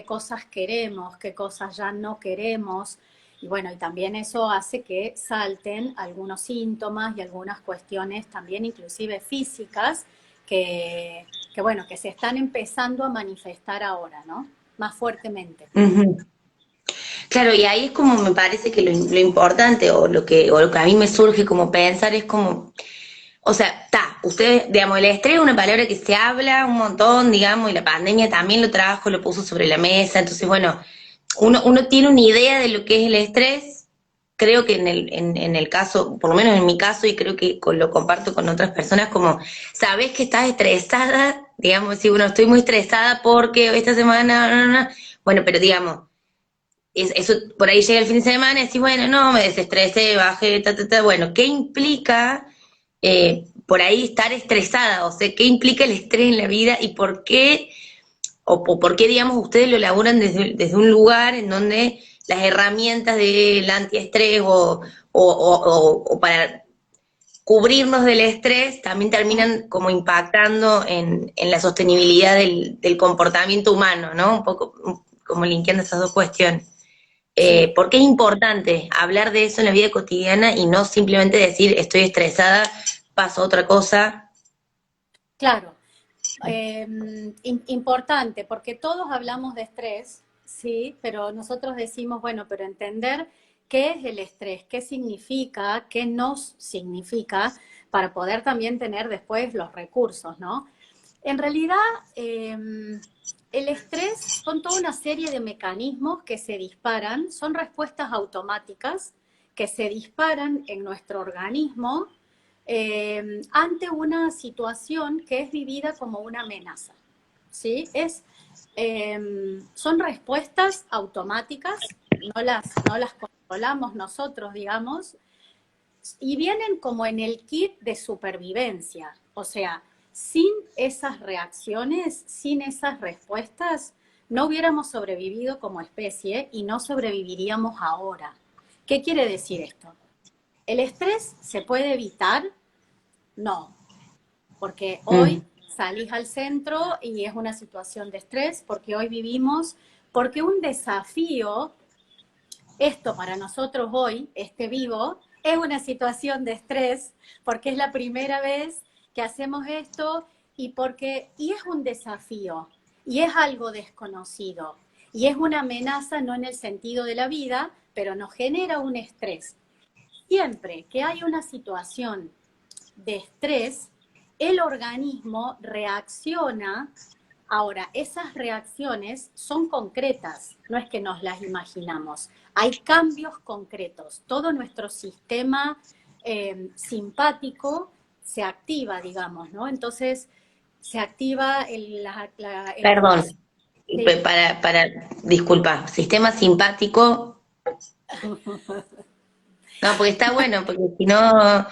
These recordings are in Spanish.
cosas queremos, qué cosas ya no queremos. Y bueno, y también eso hace que salten algunos síntomas y algunas cuestiones también inclusive físicas bueno, que se están empezando a manifestar ahora, ¿no? Más fuertemente. Ujú. Claro, y ahí es como me parece que lo importante o lo que a mí me surge como pensar es como, o sea, ustedes, digamos, el estrés es una palabra que se habla un montón, digamos, y la pandemia también lo trajo, lo puso sobre la mesa, entonces, bueno, uno tiene una idea de lo que es el estrés, creo que en el caso, por lo menos en mi caso, y creo que lo comparto con otras personas, como, sabes que estás estresada, digamos, si uno estoy muy estresada porque esta semana, bueno, pero digamos, eso por ahí llega el fin de semana y decís, bueno, no, me desestresé, bajé, bueno, ¿qué implica por ahí estar estresada? O sea, ¿qué implica el estrés en la vida y por qué, o por qué, digamos, ustedes lo laburan desde un lugar en donde las herramientas del antiestrés o para cubrirnos del estrés también terminan como impactando en la sostenibilidad del comportamiento humano, ¿no? Un poco como linkeando esas dos cuestiones. Sí, ¿Por qué es importante hablar de eso en la vida cotidiana y no simplemente decir estoy estresada, paso otra cosa? claro. Importante, porque todos hablamos de estrés, sí, pero nosotros decimos, bueno, pero entender qué es el estrés, qué significa, qué nos significa, para poder también tener después los recursos, ¿no? En realidad, el estrés son toda una serie de mecanismos que se disparan, son respuestas automáticas que se disparan en nuestro organismo ante una situación que es vivida como una amenaza. ¿Sí? Son respuestas automáticas, no las controlamos nosotros, digamos, y vienen como en el kit de supervivencia. O sea, sin esas reacciones, sin esas respuestas, no hubiéramos sobrevivido como especie y no sobreviviríamos ahora. ¿Qué quiere decir esto? ¿El estrés se puede evitar? No, porque hoy Mm, salís al centro y es una situación de estrés, porque hoy vivimos, porque un desafío, esto para nosotros hoy, este vivo, es una situación de estrés, porque es la primera vez que hacemos esto y es un desafío, y es algo desconocido, y es una amenaza no en el sentido de la vida, pero nos genera un estrés. Siempre que hay una situación de estrés, el organismo reacciona. Ahora, esas reacciones son concretas, no es que nos las imaginamos. Hay cambios concretos. Todo nuestro sistema simpático se activa, digamos, ¿no? Entonces, se activa el Perdón, corazón. Sí. disculpa, sistema simpático, no, porque está bueno, porque si no,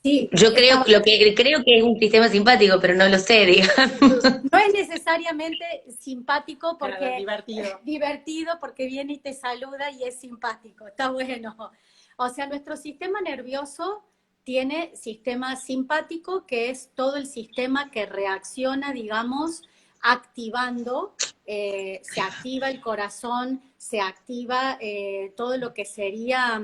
Sí, yo creo, está, lo que creo que es un sistema simpático, pero no lo sé, digamos. no es necesariamente simpático Claro, porque divertido. divertido porque viene y te saluda y es simpático, está bueno. O sea, nuestro sistema nervioso tiene sistema simpático, que es todo el sistema que reacciona, digamos, activando, se activa el corazón, se activa todo lo que sería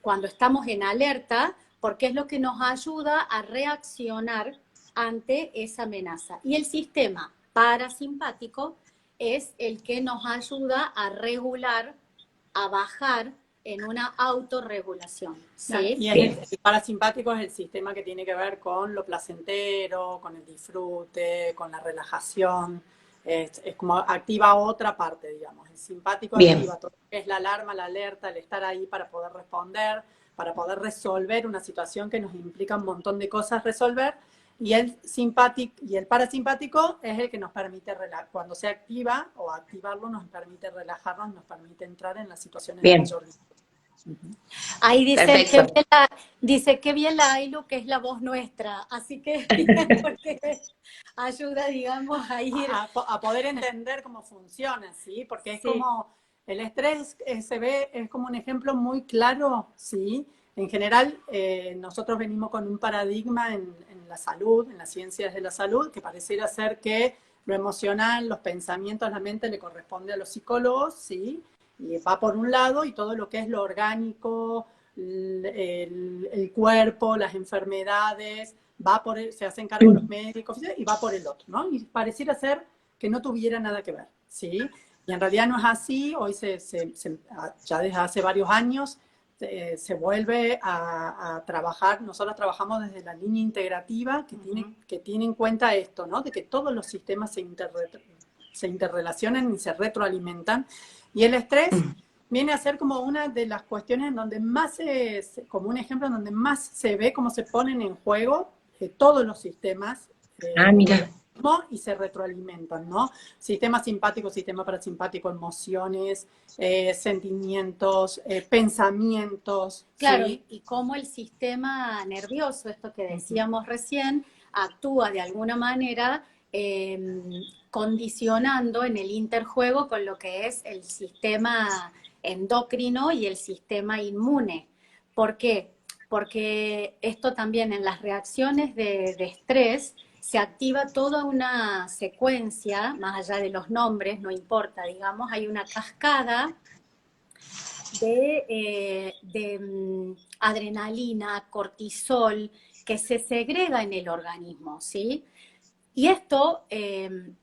cuando estamos en alerta, porque es lo que nos ayuda a reaccionar ante esa amenaza. Y el sistema parasimpático es el que nos ayuda a regular, a bajar en una autorregulación. Claro, ¿Sí? y el parasimpático es el sistema que tiene que ver con lo placentero, con el disfrute, con la relajación. Es como activa otra parte, digamos. El simpático Bien, activa todo lo que es la alarma, la alerta, el estar ahí para poder responder, para poder resolver una situación que nos implica un montón de cosas resolver. Y el simpático y el parasimpático es el que nos permite, cuando se activa o activarlo, nos permite relajarnos, nos permite entrar en las situaciones de bien, mayor disfrute. Ahí dicen perfecto. que bien la Ailu, que es la voz nuestra, así que porque ayuda, digamos, a ir. A poder entender cómo funciona, ¿sí? Porque es Sí, como, el estrés se ve, es como un ejemplo muy claro, ¿sí? En general, nosotros venimos con un paradigma en la salud, en las ciencias de la salud, que pareciera ser que lo emocional, los pensamientos, la mente le corresponde a los psicólogos, ¿sí? Y va por un lado, y todo lo que es lo orgánico, el cuerpo, las enfermedades, se hacen cargo los médicos y va por el otro, ¿no? Y pareciera ser que no tuviera nada que ver, ¿sí? Y en realidad no es así, hoy ya desde hace varios años se vuelve a trabajar, nosotros trabajamos desde la línea integrativa que tiene en cuenta esto, ¿no? De que todos los sistemas se interrelacionan y se retroalimentan. Y el estrés viene a ser como una de las cuestiones en donde más, como un ejemplo en donde más se ve cómo se ponen en juego todos los sistemas Mira. y se retroalimentan, ¿no? Sistema simpático, sistema parasimpático, emociones, sentimientos, pensamientos. Claro, ¿sí? y cómo el sistema nervioso, esto que decíamos recién, actúa de alguna manera condicionando en el interjuego con lo que es el sistema endocrino y el sistema inmune. ¿Por qué? Porque esto también en las reacciones de estrés se activa toda una secuencia, más allá de los nombres, no importa, digamos, hay una cascada de adrenalina, cortisol, que se segrega en el organismo, ¿sí? Y esto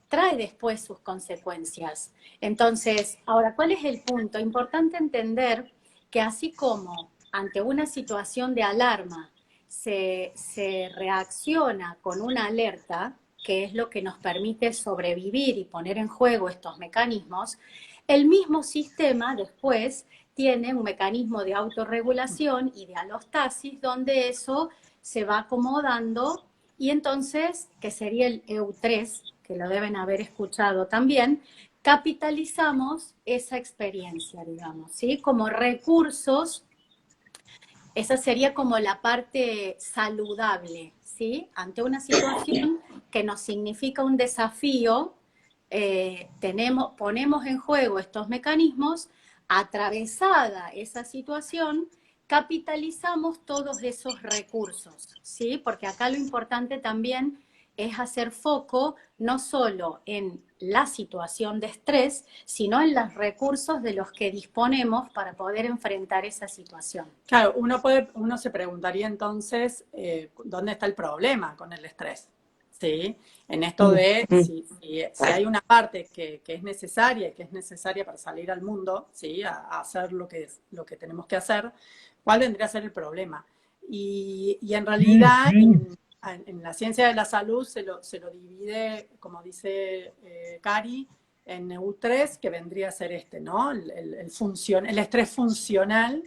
trae después sus consecuencias. Entonces, ahora, ¿cuál es el punto? Importante entender que así como ante una situación de alarma se reacciona con una alerta, que es lo que nos permite sobrevivir y poner en juego estos mecanismos, el mismo sistema después tiene un mecanismo de autorregulación y de alostasis donde eso se va acomodando y entonces, que sería el EU3, que lo deben haber escuchado también, capitalizamos esa experiencia, digamos, ¿sí? Como recursos, esa sería como la parte saludable, ¿sí? Ante una situación que nos significa un desafío, ponemos en juego estos mecanismos, atravesada esa situación, capitalizamos todos esos recursos, ¿sí? Porque acá lo importante también es hacer foco no solo en la situación de estrés, sino en los recursos de los que disponemos para poder enfrentar esa situación. Claro, uno se preguntaría entonces, ¿dónde está el problema con el estrés? ¿Sí? En esto de si hay una parte que es necesaria y que es necesaria para salir al mundo, ¿sí? A hacer lo que tenemos que hacer, ¿cuál vendría a ser el problema? Y en realidad, en la ciencia de la salud se lo divide, como dice Cari, en EU3, que vendría a ser ¿no? El estrés funcional,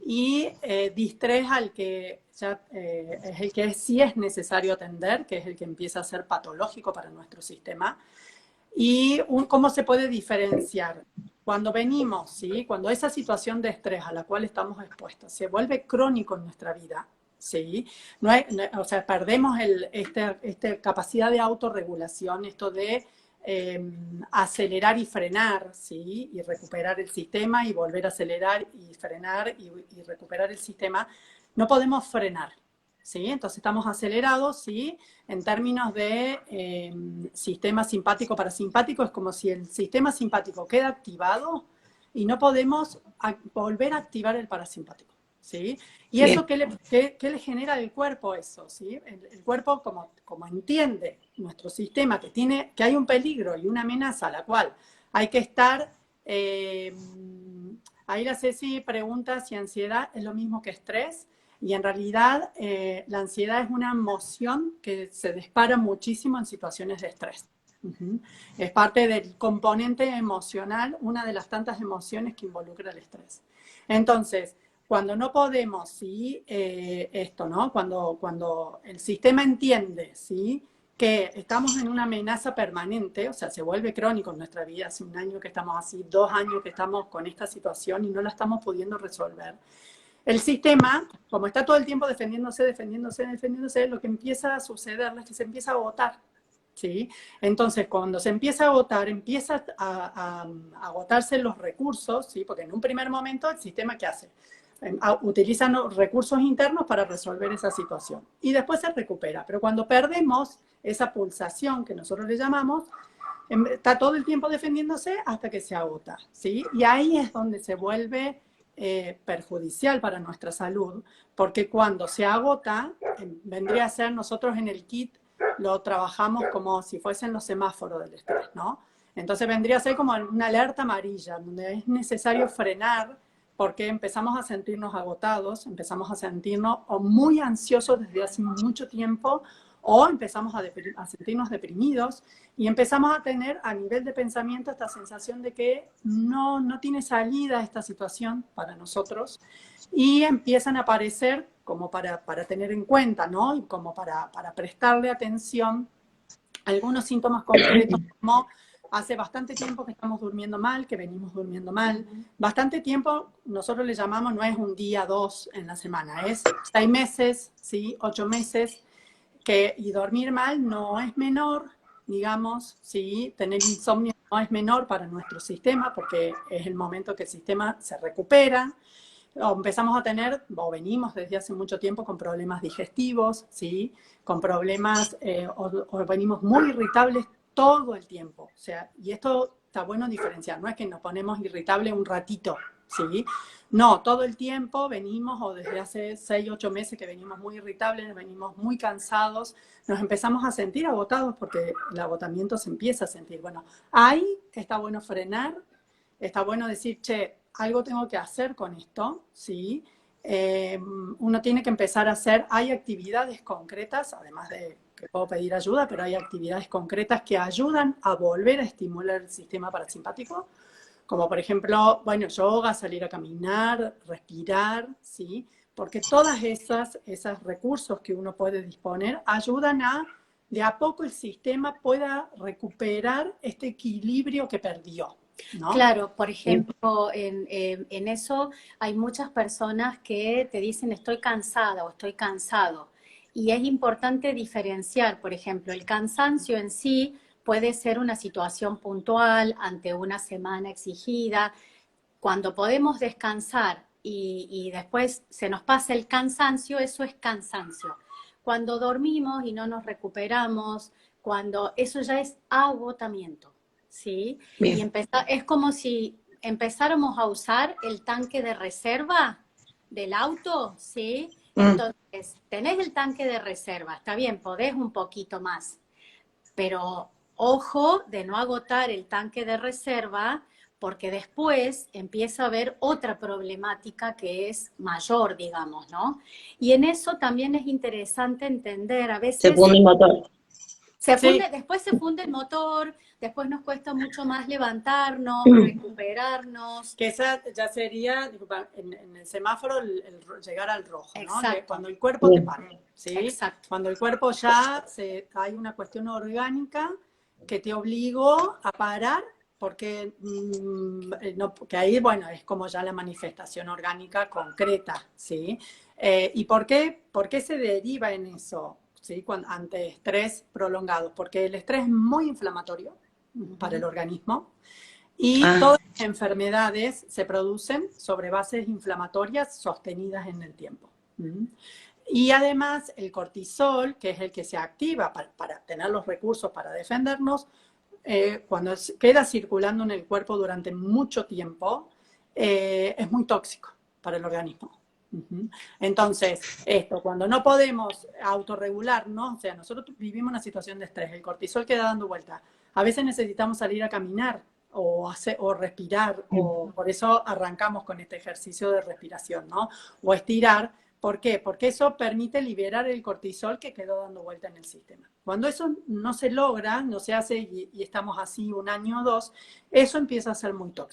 y distrés al que ya es el que sí es necesario atender, que es el que empieza a ser patológico para nuestro sistema. Y cómo se puede diferenciar. Cuando venimos, ¿sí? Cuando esa situación de estrés a la cual estamos expuestos se vuelve crónico en nuestra vida, ¿sí? O sea, perdemos esta capacidad de autorregulación, esto de acelerar y frenar, ¿sí? Y recuperar el sistema y volver a acelerar y frenar y recuperar el sistema. No podemos frenar, ¿sí? Entonces estamos acelerados, ¿sí? En términos de sistema simpático parasimpático, es como si el sistema simpático queda activado y no podemos volver a activar el parasimpático, ¿sí? ¿Y eso qué le genera al cuerpo eso? ¿Sí? El cuerpo, como entiende nuestro sistema que hay un peligro y una amenaza a la cual hay que estar... ahí la Ceci pregunta si ansiedad es lo mismo que estrés. Y en realidad la ansiedad es una emoción que se dispara muchísimo en situaciones de estrés. Es parte del componente emocional, una de las tantas emociones que involucra el estrés. Entonces, cuando no podemos, ¿sí? ¿No? Cuando el sistema entiende, ¿sí? Que estamos en una amenaza permanente, o sea, se vuelve crónico en nuestra vida, hace 1 año que estamos así, 2 años que estamos con esta situación y no la estamos pudiendo resolver. El sistema, como está todo el tiempo defendiéndose, lo que empieza a suceder es que se empieza a agotar, ¿sí? Entonces, cuando se empieza a agotar, empieza a agotarse los recursos, ¿sí? Porque en un primer momento el sistema, ¿qué hace? utilizan recursos internos para resolver esa situación. Y después se recupera. Pero cuando perdemos esa pulsación que nosotros le llamamos, está todo el tiempo defendiéndose hasta que se agota, ¿sí? Y ahí es donde se vuelve perjudicial para nuestra salud, porque cuando se agota, vendría a ser, nosotros en el kit lo trabajamos como si fuesen los semáforos del estrés, ¿no? Entonces vendría a ser como una alerta amarilla, donde es necesario frenar, porque empezamos a sentirnos agotados, empezamos a sentirnos o muy ansiosos desde hace mucho tiempo, o empezamos a sentirnos deprimidos y empezamos a tener a nivel de pensamiento esta sensación de que no tiene salida esta situación para nosotros, y empiezan a aparecer como para tener en cuenta, ¿no? Y como para prestarle atención algunos síntomas concretos, como hace bastante tiempo que estamos durmiendo mal, que venimos durmiendo mal. Bastante tiempo, nosotros le llamamos, no es un día, 2 en la semana, es 6 meses, ¿sí? 8 meses. Y dormir mal no es menor, digamos, ¿sí? Tener insomnio no es menor para nuestro sistema, porque es el momento que el sistema se recupera. O empezamos a tener, o venimos desde hace mucho tiempo con problemas digestivos, ¿sí? Con problemas, o venimos muy irritables todo el tiempo. O sea, y esto está bueno diferenciar, no es que nos ponemos irritables un ratito, ¿sí? No, todo el tiempo venimos, o desde hace 6, 8 meses que venimos muy irritables, venimos muy cansados, nos empezamos a sentir agotados porque el agotamiento se empieza a sentir. Bueno, ahí está bueno frenar, está bueno decir, che, algo tengo que hacer con esto, ¿sí? Uno tiene que empezar a hacer, hay actividades concretas, además de que puedo pedir ayuda, pero hay actividades concretas que ayudan a volver a estimular el sistema parasimpático, como por ejemplo, bueno, yoga, salir a caminar, respirar, ¿sí? Porque todas esos recursos que uno puede disponer ayudan a, de a poco el sistema pueda recuperar este equilibrio que perdió, ¿no? Claro, por ejemplo, en eso hay muchas personas que te dicen estoy cansada o estoy cansado. Y es importante diferenciar, por ejemplo, el cansancio en sí puede ser una situación puntual ante una semana exigida. Cuando podemos descansar y después se nos pasa el cansancio, eso es cansancio. Cuando dormimos y no nos recuperamos, cuando eso ya es agotamiento, ¿sí? Y Bien. es como si empezáramos a usar el tanque de reserva del auto, ¿sí? Entonces, tenés el tanque de reserva, está bien, podés un poquito más, pero ojo de no agotar el tanque de reserva, porque después empieza a haber otra problemática que es mayor, digamos, ¿no? Y en eso también es interesante entender, a veces Se funde el motor. Sí. después se funde el motor, después nos cuesta mucho más levantarnos, recuperarnos. Que esa ya sería, disculpa, en el semáforo el llegar al rojo, ¿no? Exacto. Cuando el cuerpo te para, ¿sí? Exacto. Cuando el cuerpo ya hay una cuestión orgánica que te obligó a parar, porque que ahí, bueno, es como ya la manifestación orgánica concreta, ¿sí? ¿Y por qué se deriva en eso? ¿Sí? Ante estrés prolongado, porque el estrés es muy inflamatorio para el organismo, y todas las enfermedades se producen sobre bases inflamatorias sostenidas en el tiempo. Y además el cortisol, que es el que se activa para tener los recursos para defendernos, cuando queda circulando en el cuerpo durante mucho tiempo, es muy tóxico para el organismo. Entonces, cuando no podemos autorregularnos, o sea, nosotros vivimos una situación de estrés, el cortisol queda dando vuelta. A veces necesitamos salir a caminar o respirar, o por eso arrancamos con este ejercicio de respiración, ¿no? O estirar. ¿Por qué? Porque eso permite liberar el cortisol que quedó dando vuelta en el sistema. Cuando eso no se logra, no se hace y estamos así un año o dos, eso empieza a ser muy tóxico.